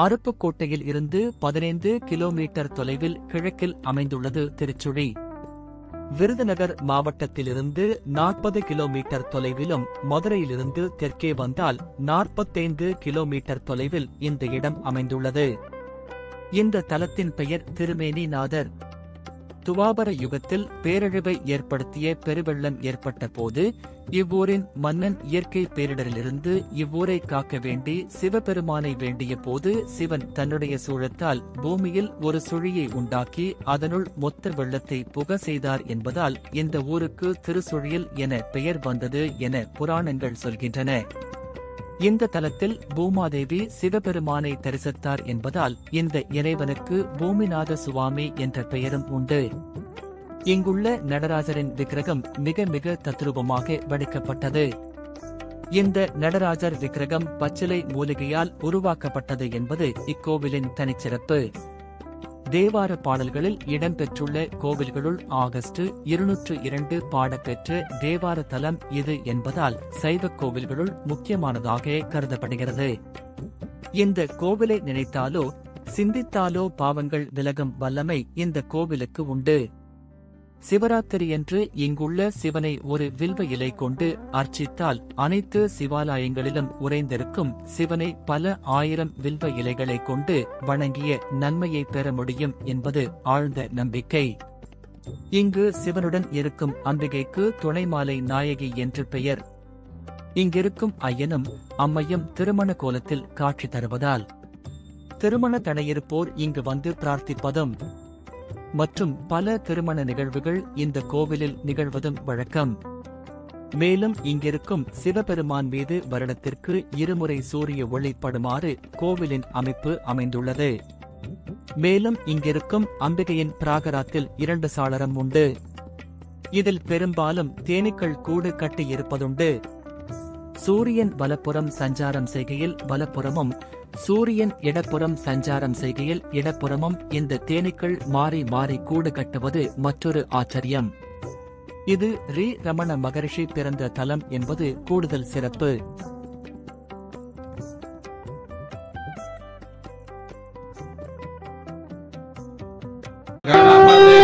அருப்புக்கோட்டையில் இருந்து 15 கிலோமீட்டர் தொலைவில் கிழக்கில் அமைந்துள்ளது திருச்சுழி. விருதுநகர் மாவட்டத்திலிருந்து 40 கிலோமீட்டர் தொலைவிலும், மதுரையிலிருந்து தெற்கே வந்தால் 45 கிலோமீட்டர் தொலைவில் இந்த இடம் அமைந்துள்ளது. இந்த தலத்தின் பெயர் திருமேனிநாதர். துவாபர யுகத்தில் பேரழிவை ஏற்படுத்திய பெருவெள்ளம் ஏற்பட்ட போது இவ்வூரின் மன்னன் இயற்கை பேரிடரிலிருந்து இவ்வூரை காக்க வேண்டி சிவபெருமானை வேண்டிய போது சிவன் தன்னுடைய சூழத்தால் பூமியில் ஒரு சுழியை உண்டாக்கி அதனுள் மொத்த வெள்ளத்தை புக செய்தார் என்பதால் இந்த ஊருக்கு திருச்சுழியல் என பெயர் வந்தது என புராணங்கள் சொல்கின்றன. இந்த தலத்தில் பூமாதேவி சிவபெருமானை தரிசித்தார் என்பதால் இந்த இறைவனுக்கு பூமிநாத சுவாமி என்ற பெயரும் உண்டு. இங்குள்ள நடராஜரின் விக்கிரகம் மிக மிக தத்ரூபமாக வடிக்கப்பட்டது. இந்த நடராஜர் விக்கிரகம் பச்சிலை மூலிகையால் உருவாக்கப்பட்டது என்பது இக்கோவிலின் தனிச்சிறப்பு. தேவார பாடல்களில் இடம்பெற்றுள்ள கோவில்களுள் ஆகஸ்ட் 202 பாடப்பெற்ற தேவார தலம் இது என்பதால் சைவ கோவில்களுள் முக்கியமானதாக கருதப்படுகிறது. இந்த கோவிலை நினைத்தாலோ சிந்தித்தாலோ பாவங்கள் விலகும் வல்லமை இந்த கோவிலுக்கு உண்டு. சிவராத்திரியன்று இங்குள்ள சிவனை ஒரு வில்வ இலை கொண்டு அர்ச்சித்தால் அனைத்து சிவாலயங்களிலும் உறைந்திருக்கும் சிவனை பல ஆயிரம் வில்வ இலைகளை கொண்டு வணங்கிய நன்மையை பெற முடியும் என்பது ஆழ்ந்த நம்பிக்கை. இங்கு சிவனுடன் இருக்கும் அம்பிகைக்கு துணைமாலை நாயகி என்று பெயர். இங்கிருக்கும் ஐயனும் அம்மையும் திருமண கோலத்தில் காட்சி தருவதால் திருமண தடையிருப்போர் இங்கு வந்து பிரார்த்திப்பதும் மற்றும் பல திருமண நிகழ்வுகள் இந்த கோவிலில் நிகழ்வதும் வழக்கம். மேலும் இங்கிருக்கும் சிவபெருமான் மீது வருடத்திற்கு 2 முறை சூரிய ஒளிப்படுமாறு கோவிலின் அமைப்பு அமைந்துள்ளது. மேலும் இங்கிருக்கும் அம்பிகையின் பிராகாரத்தில் 2 சாளரம் உண்டு. இதில் பெரும்பாலும் தேனீக்கள் கூடு கட்டியிருப்பதுண்டு. சூரியன் வலப்புறம் சஞ்சாரம் செய்கையில் வலப்புறமும், சூரியன் இடப்புறம் சஞ்சாரம் செய்கையில் இடப்புறமும் இந்த தேனீக்கள் மாறி மாறி கூடு கட்டுவது மற்றொரு ஆச்சரியம். இது ஸ்ரீ ரமண மகரிஷி பிறந்த தலம் என்பது கூடுதல் சிறப்பு. கணபதி